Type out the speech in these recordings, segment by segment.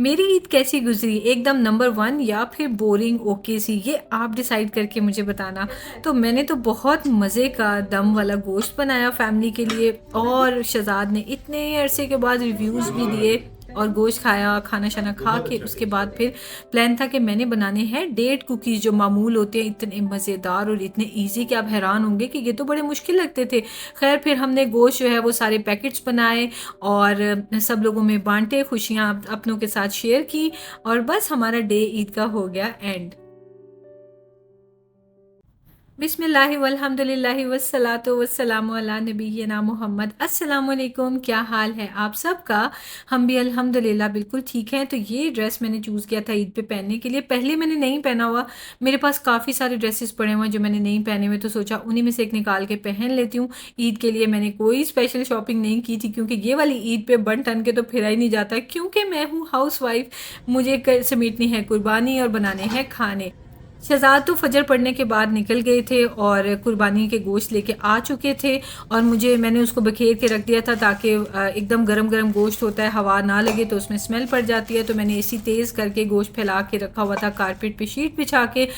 मेरी ईद कैसी गुजरी? एकदम नंबर 1 या फिर बोरिंग ओके सी? ये आप डिसाइड करके मुझे बताना। तो मैंने तो बहुत मज़े का दम वाला गोश्त बनाया फैमिली के लिए, और शहज़ाद ने इतने अरसे के बाद रिव्यूज़ भी दिए और गोश्त खाया। खाना शाना खा बहुत के अच्छा उसके टेस्ट बाद है। फिर प्लान था कि मैंने बनाने हैं डेट कुकीज़, जो मामूल होते हैं इतने मज़ेदार और इतने ईज़ी कि आप हैरान होंगे कि ये तो बड़े मुश्किल लगते थे। ख़ैर फिर हमने गोश्त जो है वो सारे पैकेट्स बनाए और सब लोगों में बाँटे, खुशियाँ अपनों के साथ शेयर की, और बस हमारा डे ईद का हो गया एंड। बिस्मिल्लाहि वल्हम्दुलिल्लाहि वस्सलातु वस्सलामु अला नबिय्यिना मोहम्मद। अस्सलाम वालेकुम, क्या हाल है आप सबका? हम भी अल्हम्दुलिल्लाह बिल्कुल ठीक हैं। तो ये ड्रेस मैंने चूज़ किया था ईद पे पहनने के लिए। पहले मैंने नहीं पहना हुआ, मेरे पास काफ़ी सारे ड्रेसेस पड़े हुए हैं जो मैंने नहीं पहने हुए, तो सोचा उन्हीं में से एक निकाल के पहन लेती हूँ। ईद के लिए मैंने कोई स्पेशल शॉपिंग नहीं की थी, क्योंकि ये वाली ईद पे बन ठन के तो फिरा ही नहीं जाता, क्योंकि मैं हूँ हाउसवाइफ। मुझे समेटनी है कुर्बानी और बनाने हैं खाने। शहज़ाद तो फजर पड़ने के बाद निकल गए थे और कुर्बानी के गोश्त लेके आ चुके थे, और मैंने उसको बखेर के रख दिया था ताकि एकदम गरम गरम गोश्त होता है, हवा ना लगे तो उसमें स्मेल पड़ जाती है। तो मैंने एसी तेज़ करके गोश्त फैला के रखा हुआ था कारपेट पे शीट बिछा के,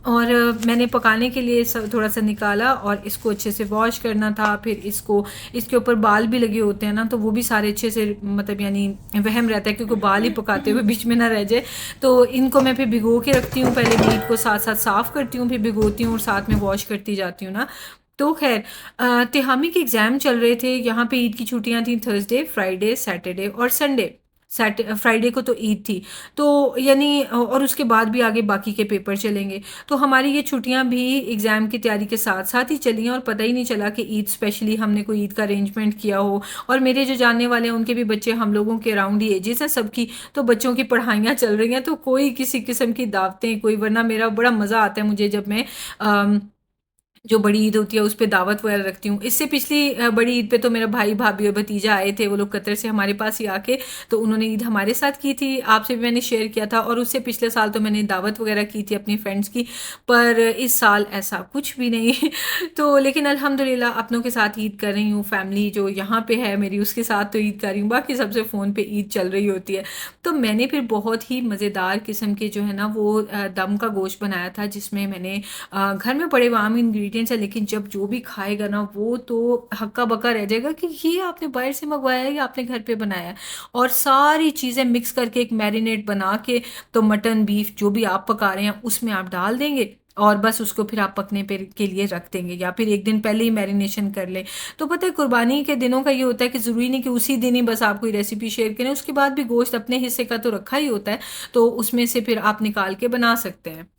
और मैंने पकाने के लिए थोड़ा सा निकाला और इसको अच्छे से वॉश करना था। फिर इसके ऊपर बाल भी लगे होते हैं ना, तो वो भी सारे अच्छे से, मतलब यानी वहम रहता है क्योंकि बाल ही पकाते हुए बीच में ना रह जाए। तो इनको मैं फिर भिगो के रखती हूँ, पहले मीट को साथ साथ साफ़ करती हूँ, फिर भिगोती हूँ और साथ में वॉश करती जाती हूँ ना। तो खैर, तिहामी के एग्ज़ाम चल रहे थे यहाँ पे। ईद की छुट्टियाँ थी, थर्सडे, फ्राइडे, सैटरडे और संडे। फ्राइडे को तो ईद थी, तो यानी और उसके बाद भी आगे बाकी के पेपर चलेंगे। तो हमारी ये छुट्टियां भी एग्ज़ाम की तैयारी के साथ साथ ही चली हैं, और पता ही नहीं चला कि ईद स्पेशली हमने कोई ईद का अरेंजमेंट किया हो। और मेरे जो जानने वाले हैं उनके भी बच्चे हम लोगों के अराउंड ही एजेस हैं सबकी, तो बच्चों की पढ़ाइयाँ चल रही हैं, तो कोई किसी किस्म की दावतें कोई, वरना मेरा बड़ा मज़ा आता है मुझे जब मैं अम, जो बड़ी ईद होती है उस पे दावत वगैरह रखती हूँ। इससे पिछली बड़ी ईद पे तो मेरा भाई भाभी और भतीजा आए थे, वो लोग कतर से हमारे पास ही आके, तो उन्होंने ईद हमारे साथ की थी, आपसे भी मैंने शेयर किया था। और उससे पिछले साल तो मैंने दावत वगैरह की थी अपनी फ्रेंड्स की, पर इस साल ऐसा कुछ भी नहीं। तो लेकिन अल्हम्दुलिल्लाह अपनों के साथ ईद कर रही हूँ, फैमिली जो यहाँ पे है मेरी उसके साथ तो ईद कर रही हूँ, बाकी सबसे फ़ोन पे ईद चल रही होती है। तो मैंने फिर बहुत ही मज़ेदार किस्म के जो है ना वो दम का गोश्त बनाया था, जिसमें मैंने घर में पड़े हुए आम इंग्रेडिएंट्स है, लेकिन जब जो भी खाएगा ना वो तो हक्का बक्का रह जाएगा कि ये आपने बाहर से मंगवाया है या आपने घर पे बनाया है। और सारी चीज़ें मिक्स करके एक मैरिनेट बना के, तो मटन बीफ जो भी आप पका रहे हैं उसमें आप डाल देंगे, और बस उसको फिर आप पकने पे के लिए रख देंगे, या फिर एक दिन पहले ही मैरिनेशन कर लें। तो पता है कुर्बानी के दिनों का ये होता है कि ज़रूरी नहीं कि उसी दिन ही बस आप कोई रेसिपी शेयर करें, उसके बाद भी गोश्त अपने हिस्से का तो रखा ही होता है, तो उसमें से फिर आप निकाल के बना सकते हैं।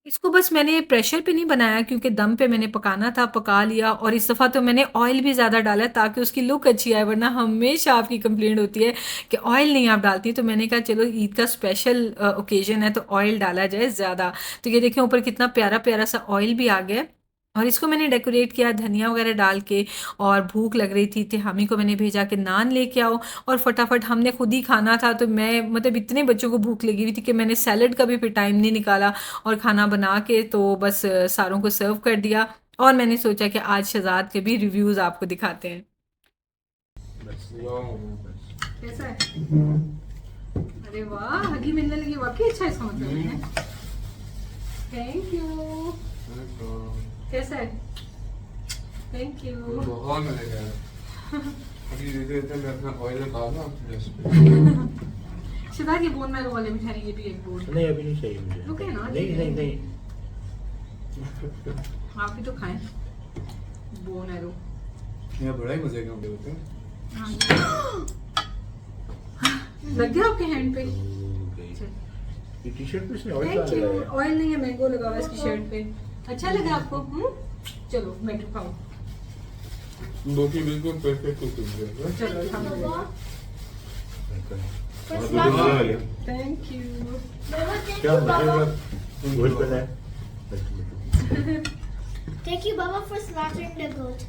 इसको बस मैंने प्रेशर पे नहीं बनाया, क्योंकि दम पे मैंने पकाना था, पका लिया। और इस दफ़ा तो मैंने ऑयल भी ज़्यादा डाला ताकि उसकी लुक अच्छी आए, वरना हमेशा आपकी कंप्लेंट होती है कि ऑयल नहीं आप डालती। तो मैंने कहा चलो ईद का स्पेशल ओकेजन है तो ऑयल डाला जाए ज़्यादा। तो ये देखें ऊपर कितना प्यारा प्यारा सा ऑयल भी आ गया है। और इसको मैंने डेकोरेट किया धनिया वगैरह डाल के। और भूख लग रही थी, हामी को मैंने भेजा कि नान लेके आओ, और फटाफट हमने खुद ही खाना था, तो मैं मतलब इतने बच्चों को भूख लगी हुई थी कि मैंने सैलड का भी फिर टाइम नहीं निकाला, और खाना बना के तो बस सारों को सर्व कर दिया। और मैंने सोचा कि आज शहजाद के भी रिव्यूज़ आपको दिखाते हैं। बस बस। कैसा है? अरे वाह, हगी मिलने लगी, वाकई अच्छा है इसका मतलब है। Thank you. कैसा है? Thank you. बहुत मजा आया। अभी धीरे धीरे मैं अपना ऑयल निकालना जस्ट। शहजाद, ये बोन मैरो वाले मिठाई, ये भी एक बोन। नहीं अभी नहीं चाहिए मुझे। रुके ना, नहीं नहीं नहीं। आप भी तो खाएं बोन एरो। ये बड़ा ही मजे का होते हैं। लग गया आपके हैंड पे? ये टी शर्ट पे इसने ऑयल थैंक यू। लगाया है। ऑयल नहीं है, मैंगो लगा हुआ है इसकी शर्ट पे। अच्छा लगा आपको? चलो मैं खाऊं। रोटी बिल्कुल परफेक्ट कुकिंग है। चलो अल्हम्दुलिल्लाह। बहुत मजा आ गया। Thank you. क्या मजे का गोश्त बना है। Thank you, Baba, for slaughtering the goat.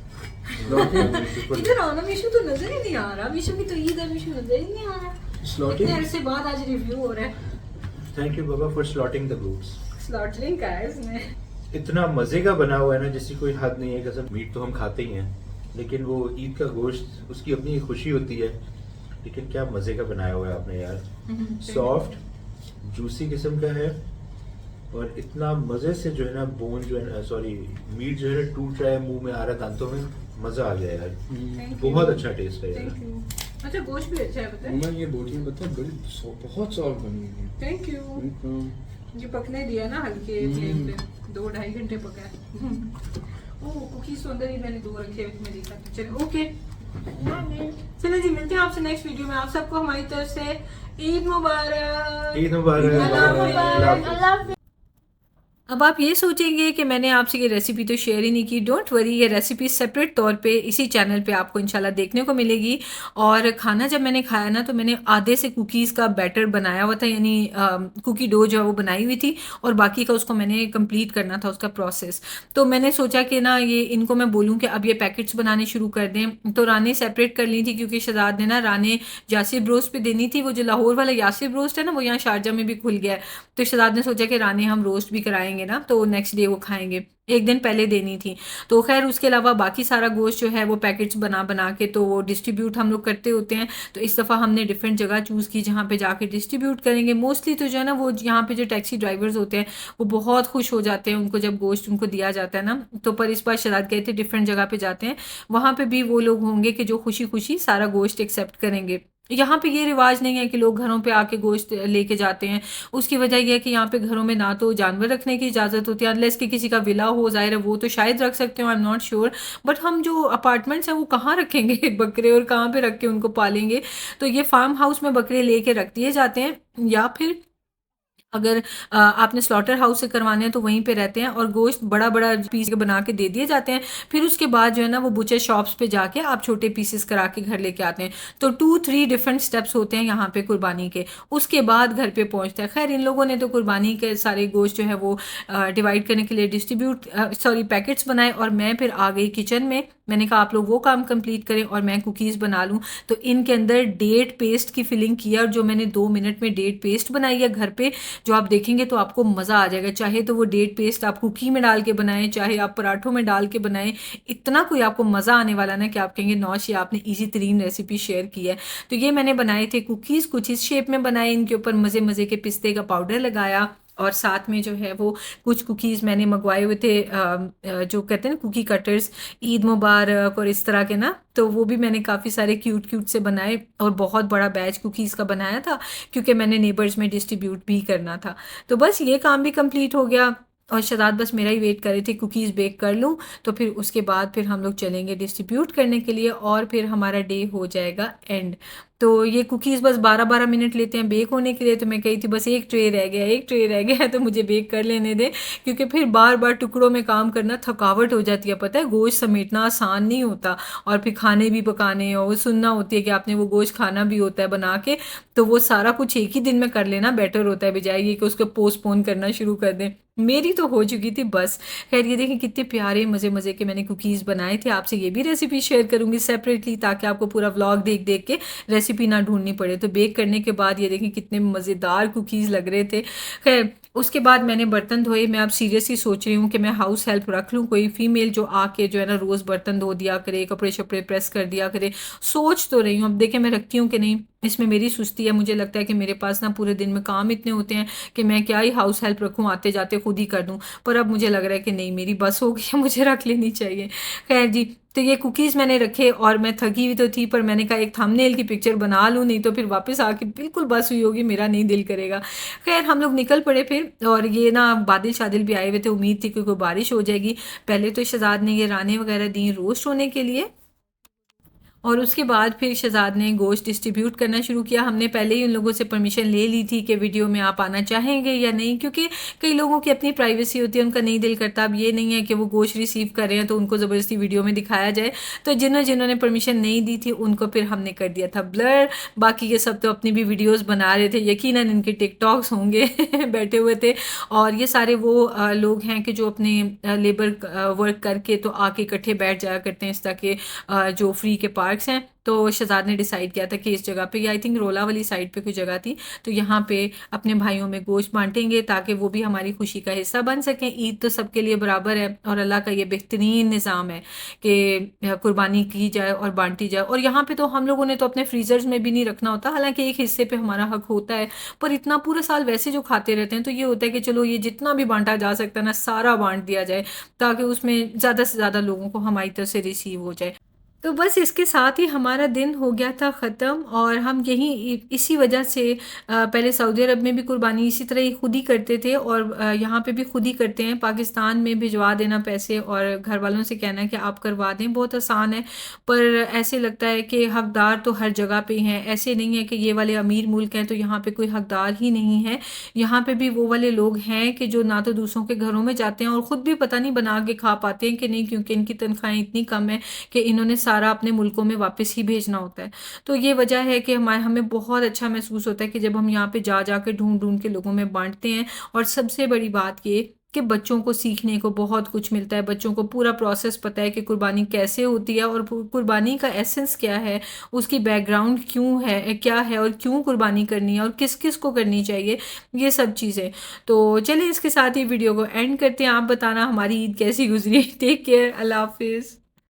इधर आओ ना, मिशु तो नजर ही नहीं आ रहा। मिशु की तो ईद है, मिशु नजर ही नहीं आ रहा। इतने स्लॉटिंग। अरसे बाद आज रिव्यू हो रहा है। Thank you Baba for slotting the goats. Slaughtering का है इसने। इतना मजे का बना हुआ है ना जिसकी कोई हद नहीं है। कसम मीट तो हम खाते ही हैं, लेकिन वो ईद का गोश्त उसकी अपनी खुशी होती है। लेकिन क्या मज़े का बनाया हुआ है आपने यार। सॉफ्ट जूसी किस्म का है और इतना मज़े से जो है ना बोन जो है ना, सॉरी मीट जो है ना टूट रहा है, मुंह में आ रहा है, दांतों में मज़ा आ गया यार। बहुत अच्छा टेस्ट है यार। अच्छा गोश्त भी अच्छा है पता है। मैं ये बोटियां पता है बहुत सॉफ्ट बनी हुई है। Thank you. ये पकने दिया ना हल्के फ्लेम पे, 2-2.5 घंटे पका है। ओह कुकीज तो अंदर ही मैंने 2 रखे हुए मैं देखा। चलो ओके चलो जी, मिलते हैं आपसे नेक्स्ट वीडियो में। आप सबको हमारी तरफ से ईद मुबारक। ईद मुबारक। I love अब आप ये सोचेंगे कि मैंने आपसे ये रेसिपी तो शेयर ही नहीं की। डोंट वरी, ये रेसिपी सेपरेट तौर पे इसी चैनल पे आपको इंशाल्लाह देखने को मिलेगी। और खाना जब मैंने खाया ना तो मैंने आधे से कुकीज़ का बैटर बनाया हुआ था, यानी कुकी डो जो है वो बनाई हुई थी और बाकी का उसको मैंने कंप्लीट करना था उसका प्रोसेस। तो मैंने सोचा कि ना ये इनको मैं बोलूँ कि अब ये पैकेट्स बनाने शुरू कर दें। तो राने सेपरेट कर ली थी क्योंकि शहजाद ने ना राने यासिर रोस्ट पे देनी थी। वो जो लाहौर वाला यासिर रोस्ट है ना, वो यहाँ शारजा में भी खुल गया है। तो शहजाद ने सोचा कि राने हम रोस्ट भी कराएंगे ना, तो नेक्स्ट डे वो खाएंगे। एक दिन पहले देनी थी। तो खैर उसके अलावा बाकी सारा गोश्त जो है वो पैकेट्स बना बना के तो वो डिस्ट्रीब्यूट हम लोग करते होते हैं। तो इस दफ़ा हमने डिफरेंट जगह चूज़ की जहाँ पे जाके डिस्ट्रीब्यूट करेंगे। मोस्टली तो जो है ना वो यहाँ पे जो टैक्सी ड्राइवर्स होते हैं वो बहुत खुश हो जाते हैं उनको जब गोश्त उनको दिया जाता है ना। तो पर इस बार शराद गए थे, डिफरेंट जगह पे जाते हैं, वहाँ पे भी वो लोग होंगे कि जो खुशी खुशी सारा गोश्त एक्सेप्ट करेंगे। यहाँ पे ये रिवाज नहीं है कि लोग घरों पे आके गोश्त लेके जाते हैं। उसकी वजह यह है कि यहाँ पे घरों में ना तो जानवर रखने की इजाज़त होती है, अनलेस कि किसी का विला हो, ज़ाहिर है वो तो शायद रख सकते हो, I am not sure. But हम जो अपार्टमेंट्स हैं वो कहाँ रखेंगे बकरे, और कहाँ पे रख के उनको पालेंगे। तो ये फार्म हाउस में बकरे लेके रख दिए जाते हैं, या फिर अगर आपने स्लॉटर हाउस से करवाने हैं तो वहीं पे रहते हैं और गोश्त बड़ा बड़ा पीस बना के दे दिए जाते हैं। फिर उसके बाद जो है ना वो बुचर शॉप्स पे जाके आप छोटे पीसेस करा के घर लेके आते हैं। तो 2-3 डिफरेंट स्टेप्स होते हैं यहाँ पे कुर्बानी के, उसके बाद घर पे पहुँचता है। खैर इन लोगों ने तो कुर्बानी के सारे गोश्त जो है वो डिवाइड करने के लिए पैकेट्स बनाए और मैं फिर आ गई किचन में। मैंने कहा आप लोग वो काम कंप्लीट करें और मैं कुकीज़ बना लूँ। तो इनके अंदर डेट पेस्ट की फिलिंग किया और जो मैंने 2 मिनट में डेट पेस्ट बनाई है घर पे, जो आप देखेंगे तो आपको मज़ा आ जाएगा। चाहे तो वो डेट पेस्ट आप कुकी में डाल के बनाएं, चाहे आप पराठों में डाल के बनाएं, इतना कोई आपको मज़ा आने वाला ना कि आप कहेंगे नौश ये आपने ईजी तरीन रेसिपी शेयर की है। तो ये मैंने बनाए थे कुकीज़, कुछ इस शेप में बनाए, इनके ऊपर मज़े मज़े के पिस्ते का पाउडर लगाया और साथ में जो है वो कुछ कुकीज़ मैंने मंगवाए हुए थे, जो कहते हैं ना कुकी कटर्स, ईद मुबारक और इस तरह के ना। तो वो भी मैंने काफ़ी सारे क्यूट क्यूट से बनाए और बहुत बड़ा बैच कुकीज़ का बनाया था क्योंकि मैंने नेबर्स में डिस्ट्रीब्यूट भी करना था। तो बस ये काम भी कंप्लीट हो गया और शहजाद बस मेरा ही वेट कर रहे थे कुकीज़ बेक कर लूँ तो फिर उसके बाद फिर हम लोग चलेंगे डिस्ट्रीब्यूट करने के लिए और फिर हमारा डे हो जाएगा एंड। तो ये कुकीज़ बस 12-12 मिनट लेते हैं बेक होने के लिए। तो मैं कही थी बस एक ट्रे रह गया तो मुझे बेक कर लेने दे, क्योंकि फिर बार बार टुकड़ों में काम करना थकावट हो जाती है। पता है गोश्त समेटना आसान नहीं होता और फिर खाने भी पकाने और सुनना होती है कि आपने वो गोश्त खाना भी होता है बना के। तो वो सारा कुछ एक ही दिन में कर लेना बेटर होता है, बजाय ये कि उसको पोस्टपोन करना शुरू कर दें। मेरी तो हो चुकी थी बस। खैर ये देखें कितने प्यारे मज़े मज़े के मैंने कुकीज़ बनाए थे। आपसे ये भी रेसिपी शेयर करूँगी सेपरेटली ताकि आपको पूरा व्लॉग देख देख के रेसिपी ना ढूंढनी पड़े। तो बेक करने के बाद ये देखें कितने मज़ेदार कुकीज़ लग रहे थे। खैर उसके बाद मैंने बर्तन धोए। मैं अब सीरियसली सोच रही हूँ कि मैं हाउस हेल्प रख लूँ, कोई फीमेल जो आके जो है ना रोज़ बर्तन धो दिया करे, कपड़े शपड़े प्रेस कर दिया करे। सोच तो रही हूँ, अब देखें मैं रखती हूँ कि नहीं। इसमें मेरी सुस्ती है, मुझे लगता है कि मेरे पास ना पूरे दिन में काम इतने होते हैं कि मैं क्या ही हाउस हेल्प रखूँ, आते जाते खुद ही कर दूँ। पर अब मुझे लग रहा है कि नहीं मेरी बस हो गई है, मुझे रख लेनी चाहिए। खैर जी, तो ये कुकीज़ मैंने रखे और मैं थकी हुई तो थी, पर मैंने कहा एक थंबनेल की पिक्चर बना लूँ, नहीं तो फिर वापस आके बिल्कुल बस हुई होगी, मेरा नहीं दिल करेगा। खैर हम लोग निकल पड़े फिर, और ये ना बादल शादिल भी आए हुए थे, उम्मीद थी कि कोई बारिश हो जाएगी। पहले तो शहजाद ने ये राने वगैरह दी रोस्ट होने के लिए और उसके बाद फिर शहजाद ने गोश्त डिस्ट्रीब्यूट करना शुरू किया। हमने पहले ही उन लोगों से परमिशन ले ली थी कि वीडियो में आप आना चाहेंगे या नहीं, क्योंकि कई लोगों की अपनी प्राइवेसी होती है, उनका नहीं दिल करता। अब ये नहीं है कि वो गोश्त रिसीव कर रहे हैं तो उनको ज़बरदस्ती वीडियो में दिखाया जाए। तो जिन्होंने परमिशन नहीं दी थी उनको फिर हमने कर दिया था ब्लर। बाकी ये सब तो अपनी भी वीडियोज़ बना रहे थे, यकीनन इनके टिकटॉक्स होंगे बैठे हुए थे। और ये सारे वो लोग हैं कि जो अपने लेबर वर्क करके तो आके इकट्ठे बैठ जाया करते हैं इस तरह के जो फ्री के पार्क्स हैं। तो शहजाद ने डिसाइड किया था कि इस जगह पे, या आई थिंक रोला वाली साइड पे कोई जगह थी, तो यहाँ पे अपने भाइयों में गोश्त बांटेंगे ताकि वो भी हमारी खुशी का हिस्सा बन सकें। ईद तो सबके लिए बराबर है और अल्लाह का ये बेहतरीन निज़ाम है कि कुर्बानी की जाए और बांटी जाए। और यहाँ पे तो हम लोगों ने तो अपने फ्रीज़र्स में भी नहीं रखना होता, हालांकि एक हिस्से पे हमारा हक होता है, पर इतना पूरा साल वैसे जो खाते रहते हैं तो ये होता है कि चलो ये जितना भी बांटा जा सकता है ना सारा बांट दिया जाए ताकि उसमें ज़्यादा से ज़्यादा लोगों को हमारी तरफ से रिसीव हो जाए। तो बस इसके साथ ही हमारा दिन हो गया था ख़त्म। और हम यहीं इसी वजह से पहले सऊदी अरब में भी कुर्बानी इसी तरह ही खुद ही करते थे और यहाँ पे भी खुद ही करते हैं। पाकिस्तान में भिजवा देना पैसे और घर वालों से कहना कि आप करवा दें, बहुत आसान है, पर ऐसे लगता है कि हकदार तो हर जगह पे हैं। ऐसे नहीं है कि ये वाले अमीर मुल्क हैं तो यहाँ पे कोई हकदार ही नहीं है। यहाँ पे भी वो वाले लोग हैं कि जो ना तो दूसरों के घरों में जाते हैं और ख़ुद भी पता नहीं बना के खा पाते हैं कि नहीं, क्योंकि इनकी तनख्वाहें इतनी कम है कि इन्होंने सारा अपने मुल्कों में वापस ही भेजना होता है। तो ये वजह है कि हमें बहुत अच्छा महसूस होता है कि जब हम यहाँ पे जा जा के ढूंढ ढूंढ के लोगों में बांटते हैं। और सबसे बड़ी बात ये कि बच्चों को सीखने को बहुत कुछ मिलता है, बच्चों को पूरा प्रोसेस पता है कि कुर्बानी कैसे होती है और कुर्बानी का एसेंस क्या है, उसकी बैकग्राउंड क्यों है, क्या है और क्यों कुर्बानी करनी है और किस किस को करनी चाहिए, ये सब चीज़ें। तो चलिए इसके साथ ही वीडियो को एंड करते हैं। आप बताना हमारी ईद कैसी गुजरी। टेक केयर, अल्लाह हाफिज़।